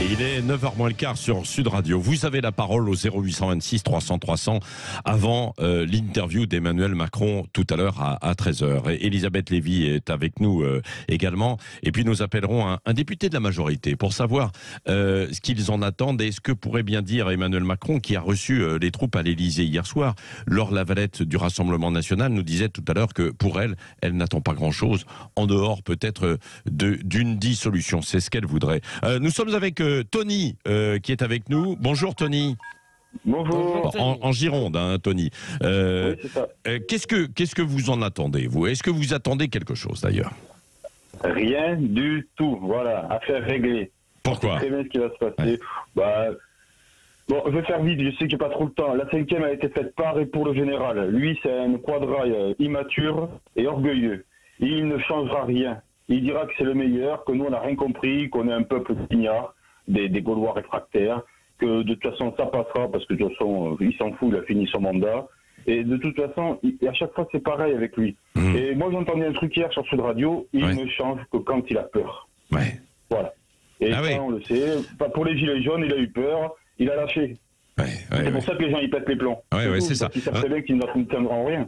Et il est 9h moins le quart sur Sud Radio. Vous avez la parole au 0826 300 300 avant l'interview d'Emmanuel Macron tout à l'heure à 13h. Et Elisabeth Lévy est avec nous également. Et puis nous appellerons un député de la majorité pour savoir ce qu'ils en attendent et ce que pourrait bien dire Emmanuel Macron qui a reçu les troupes à l'Élysée hier soir. Laure Lavalette du Rassemblement National nous disait tout à l'heure que pour elle, elle n'attend pas grand-chose en dehors peut-être d'une dissolution. C'est ce qu'elle voudrait. Nous sommes avec Tony qui est avec nous. Bonjour Tony. Bonjour. En Gironde, hein, Tony. Oui, c'est ça. Qu'est-ce que vous en attendez, vous? Est-ce que vous attendez quelque chose d'ailleurs? Rien du tout. Voilà, affaire réglée. Pourquoi? Très bien ce qui va se passer. Ouais. Bon, je vais faire vite, je sais qu'il n'y a pas trop le temps. La 5e a été faite par et pour le général. Lui, c'est un quadrail immature et orgueilleux. Il ne changera rien. Il dira que c'est le meilleur, que nous, on n'a rien compris, qu'on est un peuple ignare, des Gaulois réfractaires, que de toute façon, ça passera, parce que de toute façon, il s'en fout, il a fini son mandat. Et de toute façon, à chaque fois, c'est pareil avec lui. Et moi, j'entendais un truc hier sur Sud Radio, il ne change que quand il a peur. Ouais. Voilà. Et ça, on le sait. Pour les gilets jaunes, il a eu peur, il a lâché. C'est pour ça que les gens ils pètent les plombs. C'est ça. Ils savent très bien qu'ils ne tiendront rien.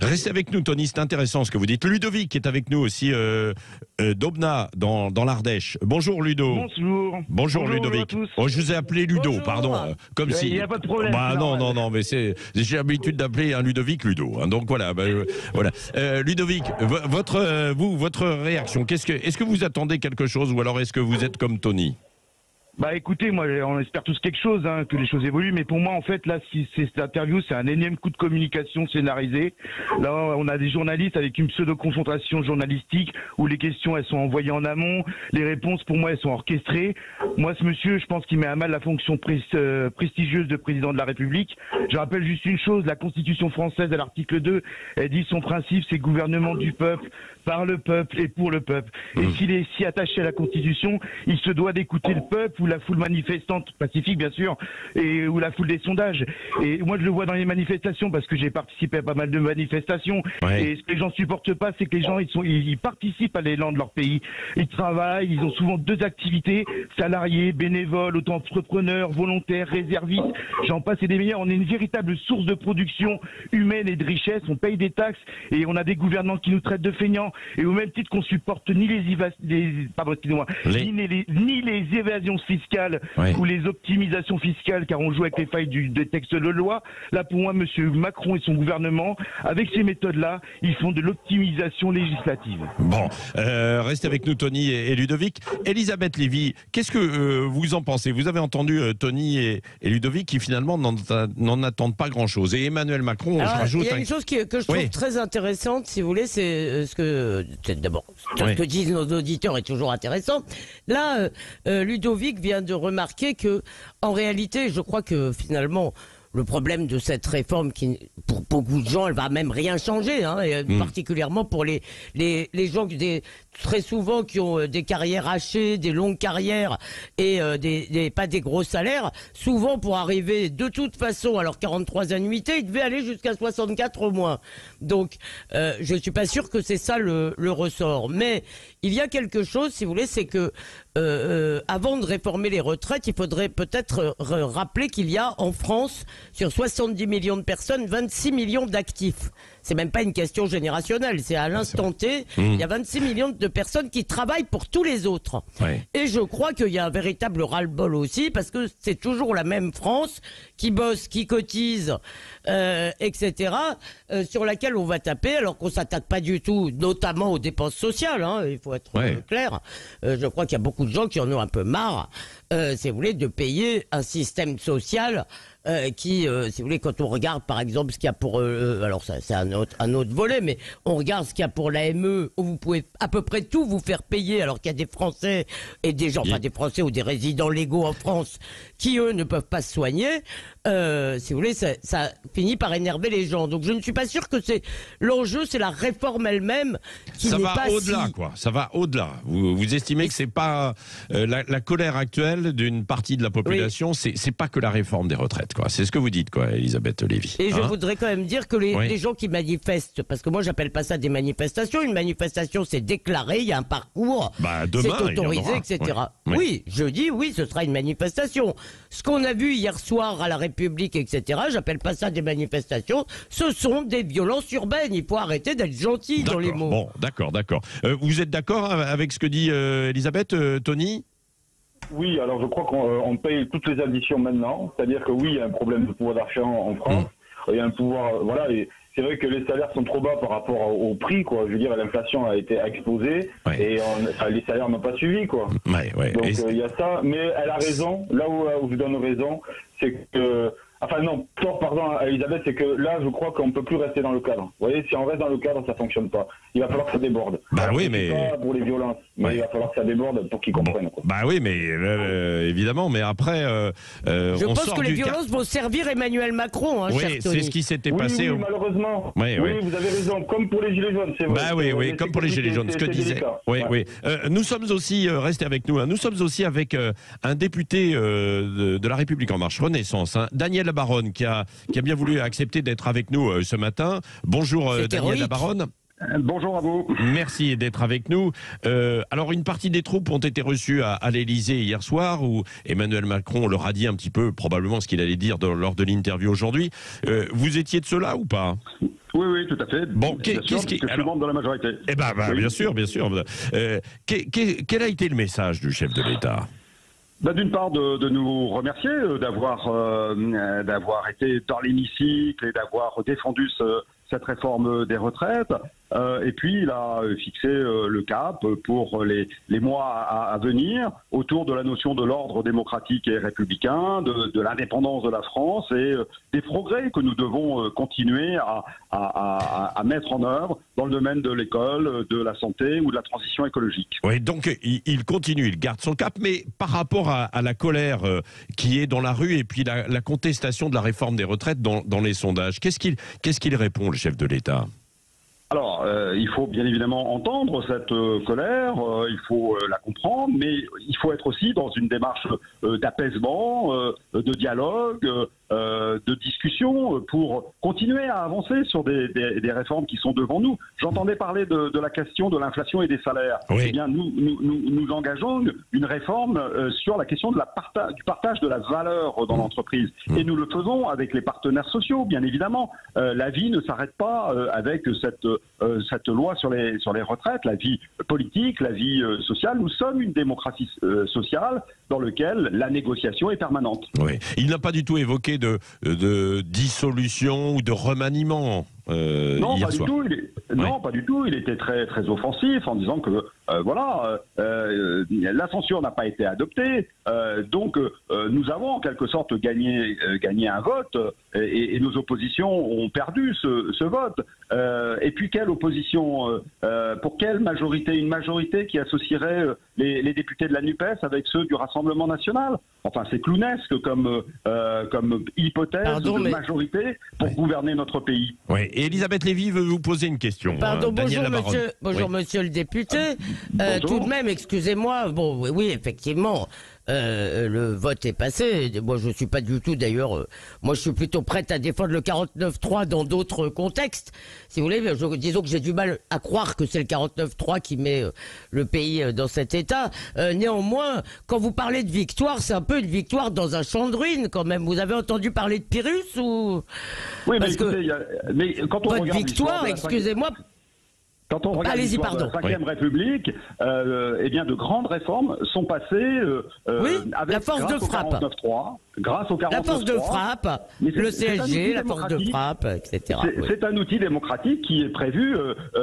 Restez avec nous, Tony, c'est intéressant ce que vous dites. Ludovic est avec nous aussi, d'Aubenas, dans l'Ardèche. Bonjour Ludo. Bonjour Ludovic. Oh, je vous ai appelé Ludo, pardon. Comme si. Il n'y a pas de problème. Non, mais j'ai l'habitude d'appeler un Ludovic Ludo. Hein, donc voilà. Voilà. Ludovic, votre réaction, est-ce que vous attendez quelque chose ou alors est-ce que vous êtes comme Tony? Bah écoutez, moi on espère tous quelque chose, hein, que les choses évoluent, mais pour moi en fait là, cette interview, c'est un énième coup de communication scénarisé. Là, on a des journalistes avec une pseudo-confrontation journalistique où les questions elles sont envoyées en amont, les réponses pour moi elles sont orchestrées. Moi ce monsieur, je pense qu'il met à mal la fonction prestigieuse de président de la République. Je rappelle juste une chose, la Constitution française à l'article 2, elle dit son principe c'est gouvernement du peuple, par le peuple et pour le peuple. Et s'il est si attaché à la Constitution, il se doit d'écouter le peuple ou la foule manifestante, pacifique bien sûr, ou la foule des sondages. Et moi je le vois dans les manifestations parce que j'ai participé à pas mal de manifestations. Et ce que les gens supportent pas, c'est que les gens ils participent à l'élan de leur pays. Ils travaillent, ils ont souvent deux activités, salariés, bénévoles, auto-entrepreneurs, volontaires, réservistes, j'en passe et des meilleurs. On est une véritable source de production humaine et de richesse, on paye des taxes et on a des gouvernants qui nous traitent de feignants. Et au même titre qu'on supporte ni les évasions fiscales ou les optimisations fiscales, car on joue avec les failles des textes de loi. Là, pour moi, M. Macron et son gouvernement, avec ces méthodes-là, ils font de l'optimisation législative. Bon, restez avec nous, Tony et Ludovic. Elisabeth Lévy, qu'est-ce que vous en pensez? Vous avez entendu Tony et Ludovic qui finalement n'en attendent pas grand-chose. Et Emmanuel Macron, je rajoute... Il y a une chose que je trouve très intéressante, si vous voulez, c'est ce que... D'abord, ce que disent nos auditeurs est toujours intéressant. Là, Ludovic vient de remarquer que, en réalité, je crois que finalement, le problème de cette réforme, qui, pour beaucoup de gens, elle va même rien changer, hein, et particulièrement pour les gens très souvent qui ont des carrières hachées, des longues carrières et pas des gros salaires. Souvent, pour arriver de toute façon à leurs 43 annuités, ils devaient aller jusqu'à 64 au moins. Donc, je suis pas sûr que c'est ça le ressort. Mais il y a quelque chose, si vous voulez, c'est que avant de réformer les retraites, il faudrait peut-être rappeler qu'il y a en France, sur 70 millions de personnes, 26 millions d'actifs. C'est même pas une question générationnelle, c'est à l'instant T, il y a 26 millions de personnes qui travaillent pour tous les autres. Et je crois qu'il y a un véritable ras-le-bol aussi, parce que c'est toujours la même France qui bosse, qui cotise, etc., sur laquelle on va taper, alors qu'on s'attaque pas du tout, notamment aux dépenses sociales, hein, il faut être clair. Je crois qu'il y a beaucoup de gens qui en ont un peu marre, si vous voulez, de payer un système social qui, si vous voulez, quand on regarde par exemple ce qu'il y a pour, alors ça c'est un autre volet, mais on regarde ce qu'il y a pour l'AME, où vous pouvez à peu près tout vous faire payer, alors qu'il y a des Français et des gens, enfin des Français ou des résidents légaux en France, qui eux ne peuvent pas se soigner, si vous voulez, ça finit par énerver les gens. Donc je ne suis pas sûr que c'est l'enjeu, c'est la réforme elle-même qui n'est pas au-delà, quoi. Ça va au-delà. Vous estimez que c'est pas la colère actuelle d'une partie de la population, c'est pas que la réforme des retraites. retraites, quoi. C'est ce que vous dites, quoi, Elisabeth Lévy. Et je voudrais quand même dire que les gens qui manifestent, parce que moi j'appelle pas ça des manifestations, une manifestation c'est déclaré, il y a un parcours, demain, c'est autorisé, etc. Oui, je dis oui, ce sera une manifestation. Ce qu'on a vu hier soir à la République, etc., j'appelle pas ça des manifestations, ce sont des violences urbaines. Il faut arrêter d'être gentil dans les mots. Bon, d'accord. Vous êtes d'accord avec ce que dit Elisabeth, Tony ? Oui, alors je crois qu'on paye toutes les additions maintenant. C'est-à-dire que oui, il y a un problème de pouvoir d'achat en France. Il y a un pouvoir, voilà, et c'est vrai que les salaires sont trop bas par rapport au prix, quoi. Je veux dire, l'inflation a été explosée et les salaires n'ont pas suivi, quoi. Donc il y a ça, mais elle a raison. Là où je donne raison, c'est que enfin non, tort pardon à Elisabeth, c'est que là je crois qu'on ne peut plus rester dans le cadre. Vous voyez, si on reste dans le cadre, ça ne fonctionne pas. Il va falloir que ça déborde. Mais pas pour les violences, mais il va falloir que ça déborde pour qu'ils comprennent. Quoi. Évidemment, mais après je pense que les violences vont servir Emmanuel Macron, cher Tony. C'est ce qui s'était passé. Oui, malheureusement. Oui, vous avez raison, comme pour les gilets jaunes, c'est vrai. Comme pour les gilets jaunes, ce que disait. Nous sommes aussi, restez avec nous, nous sommes aussi avec un député de La République En Marche, Renaissance, Daniel Labaronne, qui a bien voulu accepter d'être avec nous ce matin. Bonjour Daniel Labaronne. Bonjour à vous. Merci d'être avec nous. Alors, une partie des troupes ont été reçues à l'Élysée hier soir, où Emmanuel Macron leur a dit un petit peu, probablement, ce qu'il allait dire lors de l'interview aujourd'hui. Vous étiez de ceux-là ou pas ? Oui, tout à fait. Bon, qu'est-ce qui... Je suis membre de la majorité. Eh bien, bien sûr. Quel a été le message du chef de l'État ? D'une part, de nous remercier d'avoir été dans l'hémicycle et d'avoir défendu cette réforme des retraites. Et puis, il a fixé le cap pour les mois à venir autour de la notion de l'ordre démocratique et républicain, de l'indépendance de la France et des progrès que nous devons continuer à mettre en œuvre dans le domaine de l'école, de la santé ou de la transition écologique. Oui, donc il continue, il garde son cap, mais par rapport à la colère qui est dans la rue et puis la contestation de la réforme des retraites dans les sondages, qu'est-ce qu'il répond, le chef de l'État ? Alors, il faut bien évidemment entendre cette colère, il faut la comprendre, mais il faut être aussi dans une démarche d'apaisement, de dialogue, de discussion pour continuer à avancer sur des réformes qui sont devant nous. J'entendais parler de la question de l'inflation et des salaires. Oui. Eh bien, nous engageons une réforme sur la question du partage de la valeur dans l'entreprise. Et nous le faisons avec les partenaires sociaux, bien évidemment. La vie ne s'arrête pas avec cette loi sur les retraites, la vie politique, la vie sociale. Nous sommes une démocratie sociale dans laquelle la négociation est permanente. Oui. Il n'a pas du tout évoqué de dissolution ou de remaniement. Non, hier pas soir. Du tout. Non, pas du tout. Il était très, très offensif en disant que la censure n'a pas été adoptée. Donc, nous avons en quelque sorte gagné un vote et nos oppositions ont perdu ce vote. Et puis, quelle opposition pour quelle majorité ? Une majorité qui associerait les députés de la NUPES avec ceux du Rassemblement national ? Enfin, c'est clownesque comme hypothèse de majorité pour gouverner notre pays. Oui. Et Elisabeth Lévy veut vous poser une question. Pardon, bonjour monsieur le député. Tout de même, excusez-moi. Bon, oui, effectivement, le vote est passé. Moi, je suis pas du tout, d'ailleurs, moi, je suis plutôt prête à défendre le 49.3 dans d'autres contextes. Si vous voulez, disons que j'ai du mal à croire que c'est le 49.3 qui met le pays dans cet état. Néanmoins, quand vous parlez de victoire, c'est un peu une victoire dans un champ de ruines, quand même. Vous avez entendu parler de Pyrrhus ou... Oui, mais écoutez, mais quand on votre victoire, excusez-moi... Quand on regarde l'histoire de la Ve République, eh bien, de grandes réformes sont passées avec la force de frappe. Grâce au 49.3. La force de frappe, le CSG, la force de frappe, etc. C'est un outil démocratique qui est prévu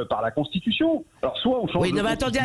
par la Constitution. Alors, soit on change oui, non, mais attendez,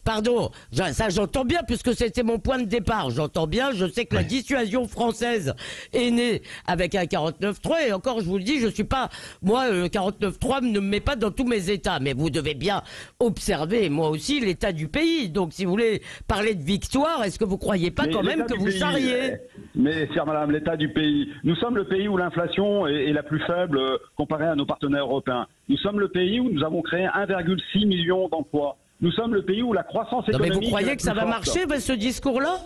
Pardon, ça j'entends bien puisque c'était mon point de départ. J'entends bien, je sais que la dissuasion française est née avec un 49.3 et encore je vous le dis, je suis pas, moi le 49.3 ne me met pas dans tous mes états, mais vous devez bien observer moi aussi l'état du pays. Donc si vous voulez parler de victoire, est-ce que vous croyez pas quand même que vous charriez ? Mais chère madame, l'état du pays, nous sommes le pays où l'inflation est la plus faible comparée à nos partenaires européens. Nous sommes le pays où nous avons créé 1,6 million d'emplois. Nous sommes le pays où la croissance économique... Non mais vous croyez que ça va marcher, ce discours-là ?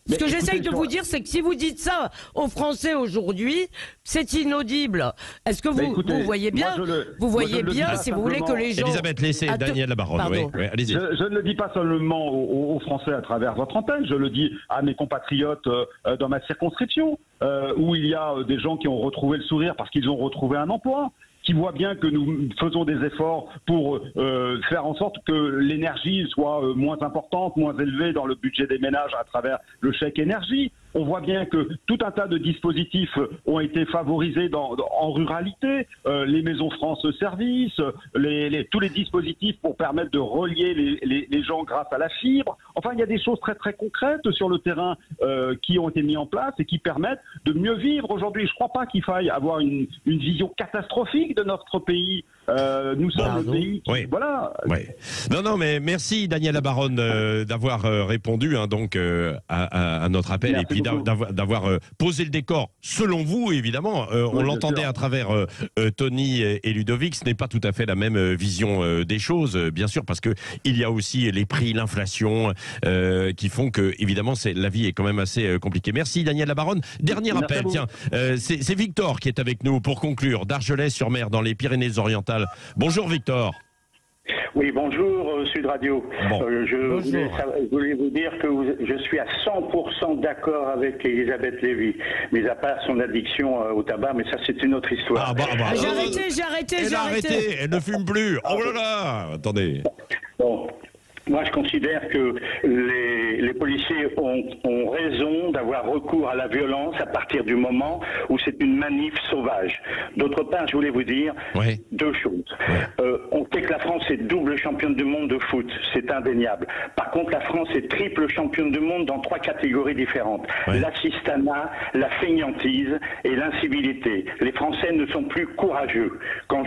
Ce que j'essaye de vous dire, c'est que si vous dites ça aux Français aujourd'hui, c'est inaudible. Est-ce que vous voyez bien, si vous voulez que les gens... Elisabeth, laissez Daniel Labaronne. Oui, allez-y. Je ne le dis pas seulement aux Français à travers votre antenne, je le dis à mes compatriotes dans ma circonscription, où il y a des gens qui ont retrouvé le sourire parce qu'ils ont retrouvé un emploi, qui voient bien que nous faisons des efforts pour faire en sorte que l'énergie soit moins importante, moins élevée dans le budget des ménages à travers le chèque énergie. On voit bien que tout un tas de dispositifs ont été favorisés en ruralité, les maisons France Service, tous les dispositifs pour permettre de relier les gens grâce à la fibre. Enfin, il y a des choses très très concrètes sur le terrain qui ont été mis en place et qui permettent de mieux vivre aujourd'hui. Je ne crois pas qu'il faille avoir une vision catastrophique de notre pays. Nous sommes le pays qui... Oui. Voilà. Oui. Non, mais merci Daniel Labaronne d'avoir répondu donc à notre appel. Merci et puis d'avoir posé le décor, selon vous, évidemment. On l'entendait à travers Tony et Ludovic. Ce n'est pas tout à fait la même vision des choses, bien sûr, parce qu'il y a aussi les prix, l'inflation, qui font que, évidemment, la vie est quand même assez compliquée. Merci Daniel Labaronne. Dernier appel, tiens. C'est Victor qui est avec nous pour conclure, d'Argelès-sur-Mer, dans les Pyrénées-Orientales. Bonjour Victor. Oui, bonjour Sud Radio. Bon. Je voulais vous dire que je suis à 100% d'accord avec Elisabeth Lévy, mis à part son addiction au tabac, mais ça c'est une autre histoire. J'ai arrêté. Elle ne fume plus. Oh là là. Attendez. Bon. Moi, je considère que les policiers ont raison d'avoir recours à la violence à partir du moment où c'est une manif sauvage. D'autre part, je voulais vous dire deux choses. On sait que la France est double championne du monde de foot, c'est indéniable. Par contre, la France est triple championne du monde dans 3 catégories différentes. L'assistanat, la fainéantise et l'incivilité. Les Français ne sont plus courageux. Quand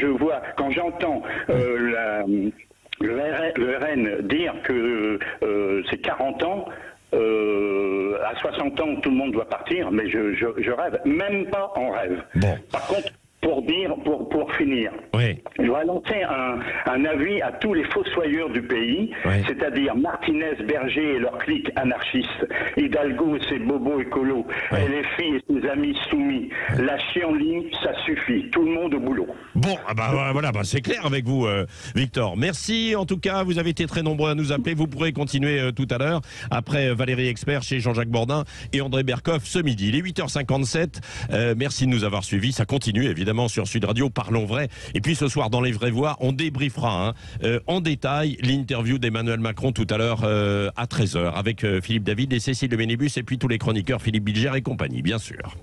j'entends le RN dire que c'est 40 ans, à 60 ans tout le monde doit partir, mais je rêve, même pas en rêve. Bon. Par contre, pour finir, je voudrais lancer un avis à tous les fossoyeurs du pays, c'est-à-dire Martinez, Berger et leur clique anarchiste, Hidalgo et ses bobos écolos, LFI et ses amis soumis. Lâcher en ligne, ça suffit. Tout le monde au boulot. Bon, voilà, c'est clair avec vous, Victor. Merci en tout cas, vous avez été très nombreux à nous appeler. Vous pourrez continuer tout à l'heure, après Valérie Expert chez Jean-Jacques Bourdin et André Berkoff ce midi. Il est 8h57. Merci de nous avoir suivis. Ça continue évidemment sur Sud Radio, parlons vrai. Et puis ce soir dans Les Vraies Voix, on débriefera en détail l'interview d'Emmanuel Macron tout à l'heure à 13h avec Philippe David et Cécile de Ménébus et puis tous les chroniqueurs Philippe Bilger et compagnie, bien sûr.